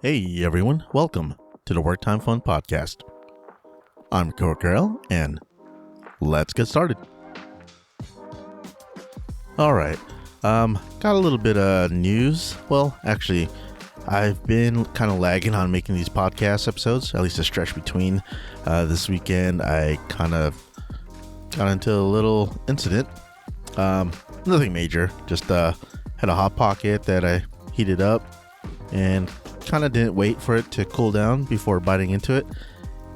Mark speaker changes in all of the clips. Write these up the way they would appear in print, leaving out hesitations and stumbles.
Speaker 1: Hey everyone, welcome to the Work Time Fun Podcast. I'm Carl, and let's get started. Alright, got a little bit of news. Well, actually, I've been kind of lagging on making these podcast episodes, at least a stretch between. This weekend, I kind of got into a little incident. Nothing major, just had a Hot Pocket that I heated up and kind of didn't wait for it to cool down before biting into it,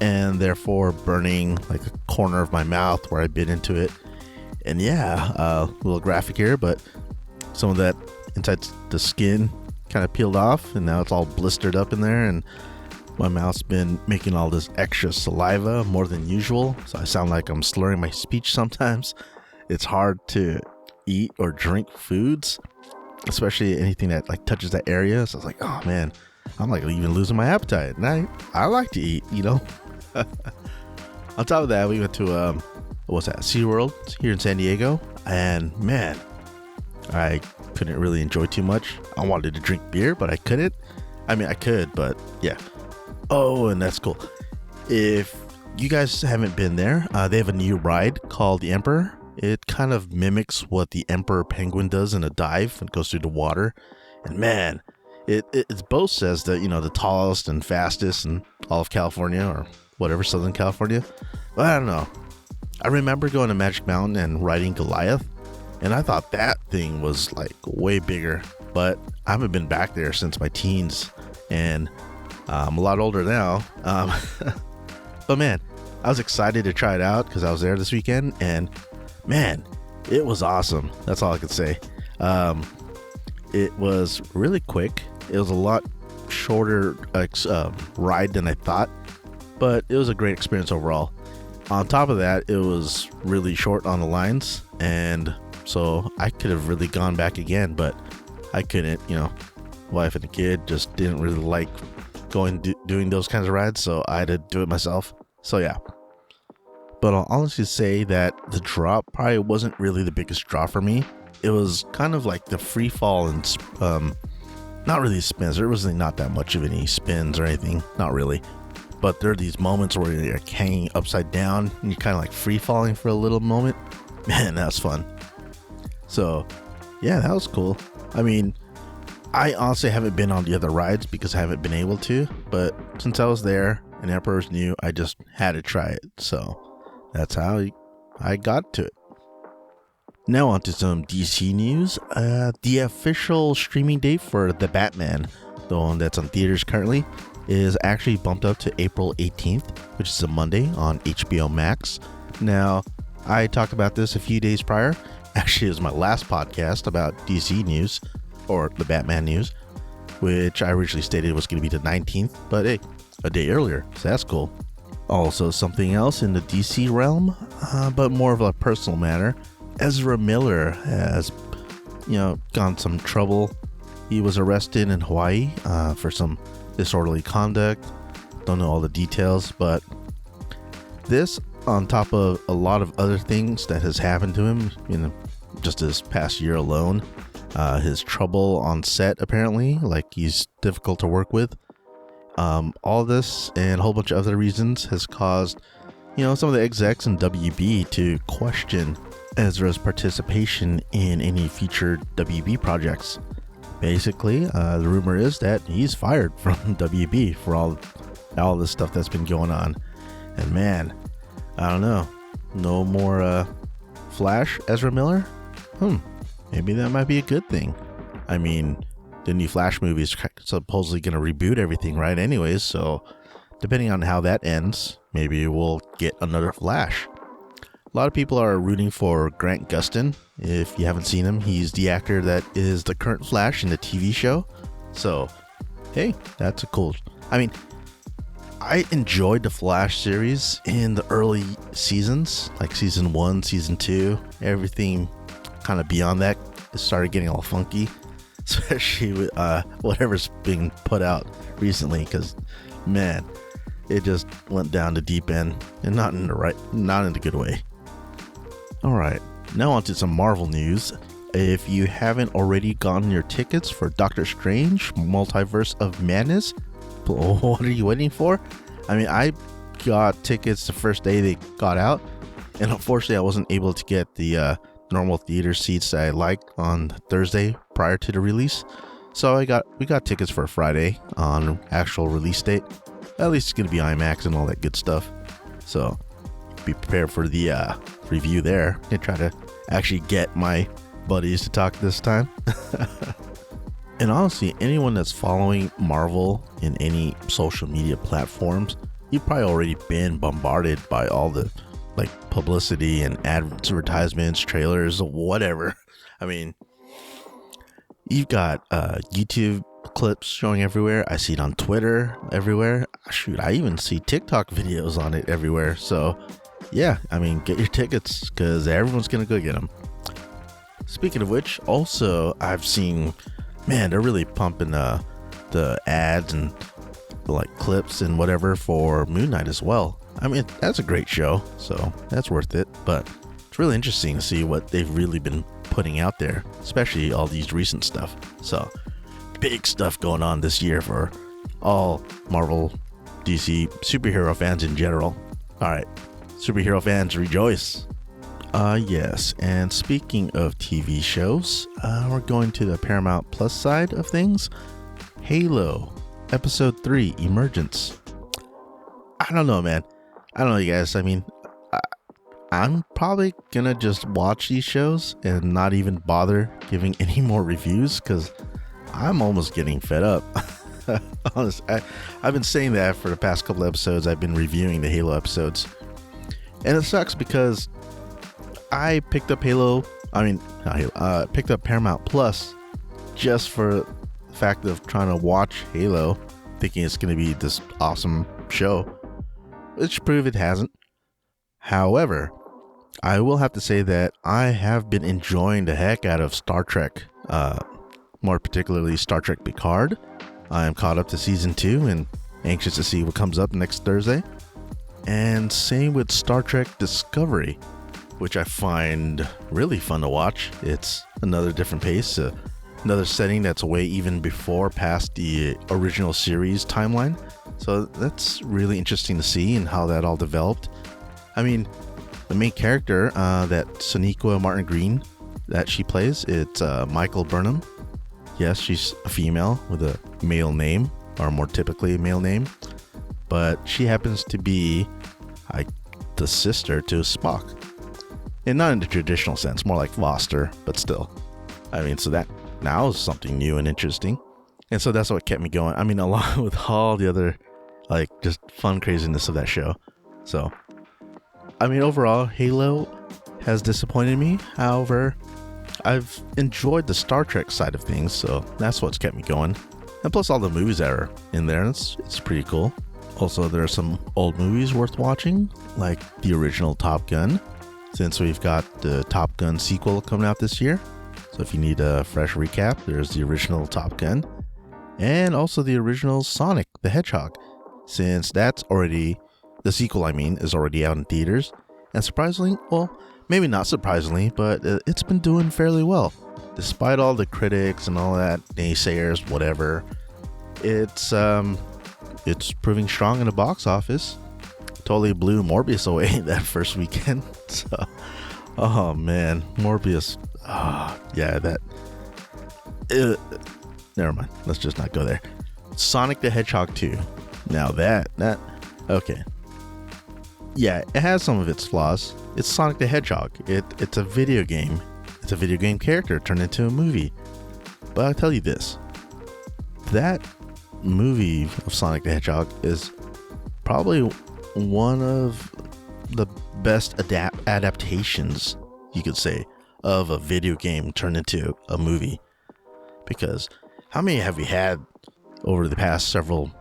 Speaker 1: and therefore burning like a corner of my mouth where I bit into it. And yeah, a little graphic here, but some of that inside the skin kind of peeled off, and now it's all blistered up in there, and my mouth's been making all this extra saliva more than usual, so I sound like I'm slurring my speech sometimes. It's hard to eat or drink foods, especially anything that like touches that area. So I was like, oh man, I'm like even losing my appetite. And I like to eat, you know. On top of that, we went to what's that, SeaWorld here in San Diego, and man, I couldn't really enjoy too much. I wanted to drink beer, but I couldn't. I mean, I could, but yeah. Oh, and that's cool. If you guys haven't been there, they have a new ride called the Emperor. It kind of mimics what the Emperor Penguin does in a dive and goes through the water. And man, it both says that, you know, the tallest and fastest in all of California, or whatever, Southern California. But I don't know. I remember going to Magic Mountain and riding Goliath, and I thought that thing was like way bigger. But I haven't been back there since my teens, and I'm a lot older now. But man, I was excited to try it out because I was there this weekend, and man, it was awesome. That's all I could say. It was really quick. It was a lot shorter ride than I thought, but it was a great experience overall. On top of that, it was really short on the lines, and so I could have really gone back again, but I couldn't. You know, wife and the kid just didn't really like doing those kinds of rides, so I had to do it myself. So yeah. But I'll honestly say that the drop probably wasn't really the biggest draw for me. It was kind of like the free fall and not really spins. There wasn't not that much of any spins or anything, not really. But there are these moments where you're hanging upside down and you're kind of like free falling for a little moment. Man, that was fun. So yeah, that was cool. I mean, I honestly haven't been on the other rides because I haven't been able to, but since I was there and Emperor's new, I just had to try it. So that's how I got to it. Now on to some DC news. The official streaming date for The Batman, the one that's on theaters currently, is actually bumped up to April 18th, which is a Monday on HBO Max. Now, I talked about this a few days prior. Actually, it was my last podcast about DC news, or the Batman news, which I originally stated was going to be the 19th, but hey, a day earlier, so that's cool. Also, something else in the DC realm, but more of a personal matter. Ezra Miller has, gotten some trouble. He was arrested in Hawaii for some disorderly conduct. Don't know all the details, but this, on top of a lot of other things that has happened to him, just this past year alone, his trouble on set, apparently, like he's difficult to work with. All this and a whole bunch of other reasons has caused, some of the execs in WB to question Ezra's participation in any future WB projects. Basically, the rumor is that he's fired from WB for all this stuff that's been going on. And man, I don't know. No more Flash Ezra Miller? Maybe that might be a good thing. I mean, the new Flash movie is supposedly going to reboot everything, right? Anyways, so depending on how that ends, maybe we'll get another Flash. A lot of people are rooting for Grant Gustin. If you haven't seen him, he's the actor that is the current Flash in the TV show. So, hey, that's a cool... I mean, I enjoyed the Flash series in the early seasons, like season 1, season 2. Everything kind of beyond that started getting all funky, especially with whatever's being put out recently, because, man, it just went down the deep end, and not in the good way. Alright, now on to some Marvel news. If you haven't already gotten your tickets for Doctor Strange Multiverse of Madness, what are you waiting for? I mean, I got tickets the first day they got out, and unfortunately I wasn't able to get the normal theater seats that I liked on Thursday prior to the release. So we got tickets for Friday on actual release date. At least it's going to be IMAX and all that good stuff. So be prepared for the review there and try to actually get my buddies to talk this time. And honestly, anyone that's following Marvel in any social media platforms, you've probably already been bombarded by all the like publicity and advertisements, trailers, whatever. I mean, you've got YouTube clips showing everywhere. I see it on Twitter everywhere. Shoot, I even see TikTok videos on it everywhere. So yeah, I mean, get your tickets because everyone's gonna go get them. Speaking of which, also I've seen, man, they're really pumping the ads and like clips and whatever for Moon Knight as well. I mean, that's a great show, so that's worth it. But it's really interesting to see what they've really been putting out there, especially all these recent stuff. So big stuff going on this year for all Marvel, DC, superhero fans in general. All right, superhero fans, rejoice. Yes, and speaking of TV shows, we're going to the Paramount Plus side of things. Halo, Episode 3, Emergence. I don't know, man. I don't know, you guys. I mean, I'm probably gonna just watch these shows and not even bother giving any more reviews because I'm almost getting fed up. Honestly, I've been saying that for the past couple episodes. I've been reviewing the Halo episodes, and it sucks because I picked up picked up Paramount Plus just for the fact of trying to watch Halo, thinking it's going to be this awesome show, which proved it hasn't. However, I will have to say that I have been enjoying the heck out of Star Trek, more particularly Star Trek Picard. I am caught up to season 2 and anxious to see what comes up next Thursday. And same with Star Trek Discovery, which I find really fun to watch. It's another different pace, another setting that's way even before past the original series timeline. So that's really interesting to see and how that all developed. I mean, the main character, that Sonequa Martin Green that she plays, it's Michael Burnham. Yes, she's a female with a male name, or more typically a male name, but she happens to be the sister to Spock. And not in the traditional sense, more like Foster, but still. I mean, so that now is something new and interesting. And so that's what kept me going. I mean, along with all the other, like, just fun craziness of that show. So, I mean, overall, Halo has disappointed me. However, I've enjoyed the Star Trek side of things, so that's what's kept me going. And plus all the movies that are in there, it's pretty cool. Also, there are some old movies worth watching, like the original Top Gun, since we've got the Top Gun sequel coming out this year. So if you need a fresh recap, there's the original Top Gun, and also the original Sonic the Hedgehog, since that's already, the sequel is already out in theaters. And surprisingly, well, maybe not surprisingly, but it's been doing fairly well. Despite all the critics and all that, naysayers, whatever, it's proving strong in the box office. Totally blew Morbius away that first weekend. So, oh man, Morbius. Never mind. Let's just not go there. Sonic the Hedgehog 2. Now that okay. Yeah, it has some of its flaws. It's Sonic the Hedgehog. It's a video game. It's a video game character turned into a movie. But I'll tell you this. That movie of Sonic the Hedgehog is probably one of the best adaptations, you could say, of a video game turned into a movie. Because how many have we had over the past several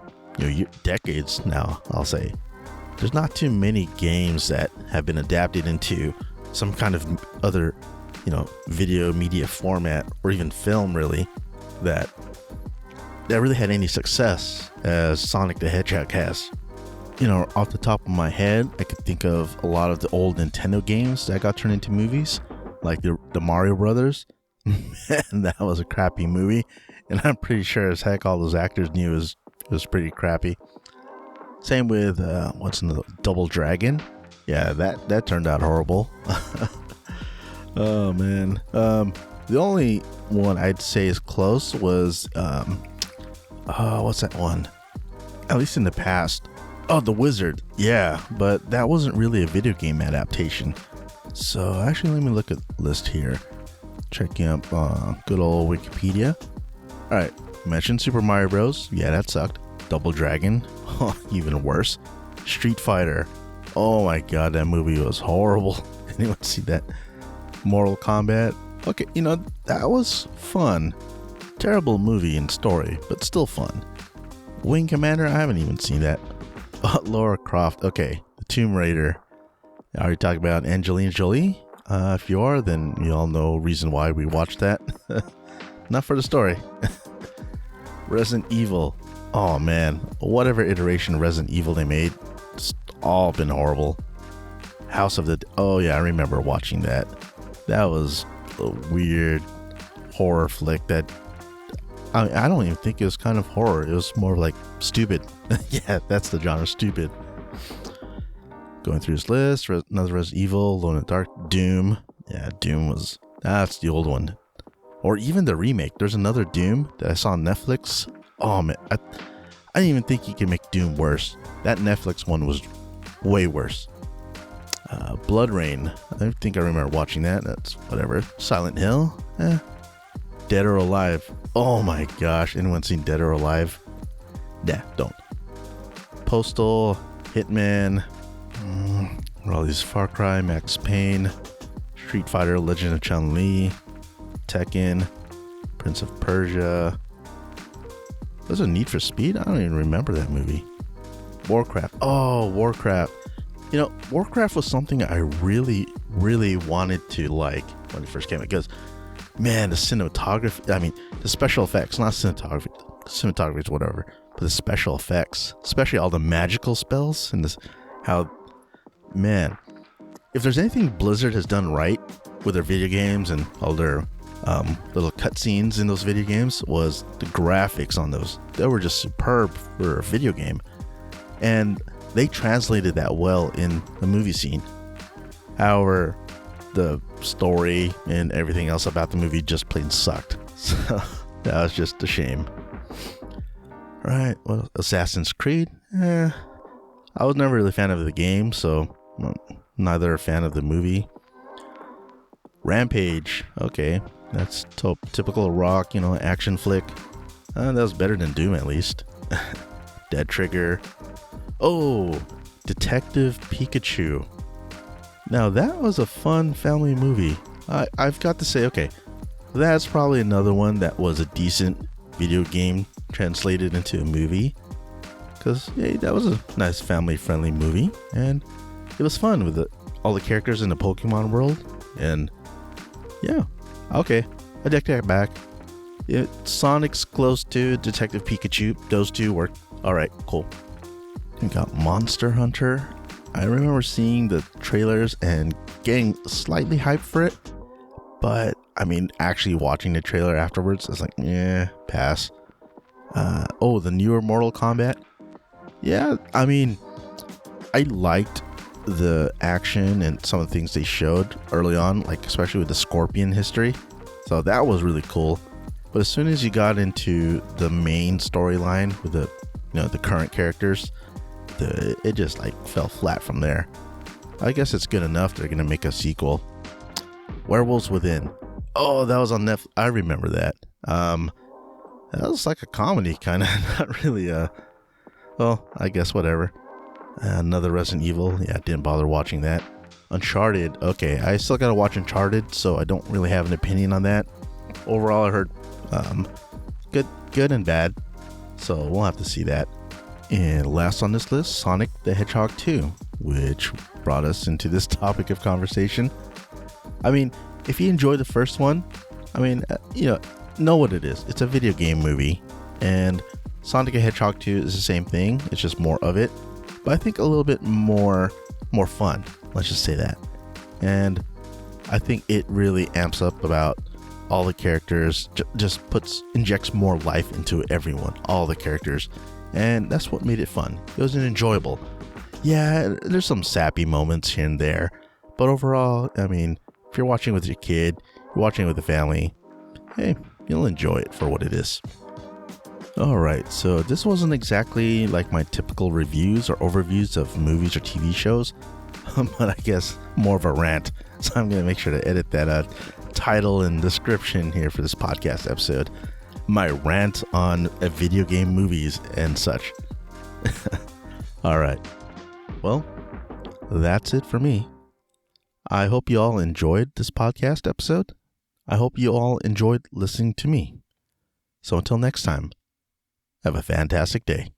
Speaker 1: decades now, I'll say. There's not too many games that have been adapted into some kind of other, video media format or even film really that really had any success as Sonic the Hedgehog has. Off the top of my head, I could think of a lot of the old Nintendo games that got turned into movies, like the Mario Brothers. Man, that was a crappy movie, and I'm pretty sure as heck all those actors knew it was pretty crappy. Same with what's another Double Dragon. Yeah, that turned out horrible. Oh man. The only one I'd say is close was what's that one? At least in the past. Oh, The Wizard. Yeah, but that wasn't really a video game adaptation. So actually, let me look at the list here. Checking up good old Wikipedia. All right, mentioned Super Mario Bros. Yeah, that sucked. Double Dragon. Oh, even worse. Street Fighter. Oh my god, that movie was horrible. Anyone see that? Mortal Kombat. Okay, that was fun. Terrible movie and story, but still fun. Wing Commander. I haven't even seen that. Lara Croft. Okay, the Tomb Raider. Are you talking about Angelina Jolie? If you are, then you all know reason why we watched that. Not for the story. Resident Evil. Oh man, whatever iteration of Resident Evil they made, it's all been horrible. House of the... Oh yeah, I remember watching that. That was a weird horror flick that... I don't even think it was kind of horror. It was more like stupid. Yeah, that's the genre, stupid. Going through his list, another Resident Evil, Alone in the Dark, Doom. Yeah, Doom was... That's the old one. Or even the remake. There's another Doom that I saw on Netflix. Oh man, I didn't even think you could make Doom worse. That Netflix one was way worse. Blood Rain. I think I remember watching that. That's whatever. Silent Hill. Dead or Alive. Oh my gosh. Anyone seen Dead or Alive? Nah, don't. Postal. Hitman. All these Far Cry, Max Payne, Street Fighter, Legend of Chun-Li, Tekken, Prince of Persia. Was it Need for Speed? I don't even remember that movie. Warcraft. Oh, Warcraft. Warcraft was something I really, really wanted to like when it first came out, because, man, the cinematography, the special effects, not cinematography is whatever, but the special effects, especially all the magical spells and man, if there's anything Blizzard has done right with their video games and all their little cutscenes in those video games, was the graphics on those. They were just superb for a video game, and they translated that well in the movie scene. However, the story and everything else about the movie just plain sucked. So that was just a shame. Right, well, Assassin's Creed. I was never really a fan of the game, so neither a fan of the movie. Rampage. Okay, that's typical rock, action flick. That was better than Doom, at least. Dead Trigger. Oh, Detective Pikachu. Now that was a fun family movie. I've got to say, okay, that's probably another one that was a decent video game translated into a movie, because hey, that was a nice family friendly movie, and it was fun with all the characters in the Pokemon world. And yeah, okay, I take that back. Sonic's close to Detective Pikachu. Those two work. All right, cool. We got Monster Hunter. I remember seeing the trailers and getting slightly hyped for it, but actually watching the trailer afterwards, I was like, yeah, pass. The newer Mortal Kombat. Yeah, I liked the action and some of the things they showed early on, like especially with the Scorpion history. So that was really cool. But as soon as you got into the main storyline with the current characters, it just fell flat from there. I guess it's good enough they're gonna make a sequel. Werewolves Within. Oh, that was on Netflix. I remember that. That was like a comedy, kind of. Not really well, I guess whatever. Another Resident Evil. Yeah, I didn't bother watching that. Uncharted. Okay, I still gotta watch Uncharted, so I don't really have an opinion on that. Overall, I heard good and bad, so we'll have to see that. And last on this list, Sonic the Hedgehog 2, which brought us into this topic of conversation. If you enjoyed the first one, know what it is. It's a video game movie, and Sonic the Hedgehog 2 is the same thing. It's just more of it, but I think a little bit more fun. Let's just say that. And I think it really amps up about all the characters, just injects more life into everyone, all the characters. And that's what made it fun. It was enjoyable. Yeah, there's some sappy moments here and there. But overall, I mean, if you're watching with your kid, you're watching with the family, hey, you'll enjoy it for what it is. Alright, so this wasn't exactly like my typical reviews or overviews of movies or TV shows, but I guess more of a rant. So I'm going to make sure to edit that title and description here for this podcast episode. My rant on video game movies and such. Alright, well, that's it for me. I hope you all enjoyed this podcast episode. I hope you all enjoyed listening to me. So until next time, have a fantastic day.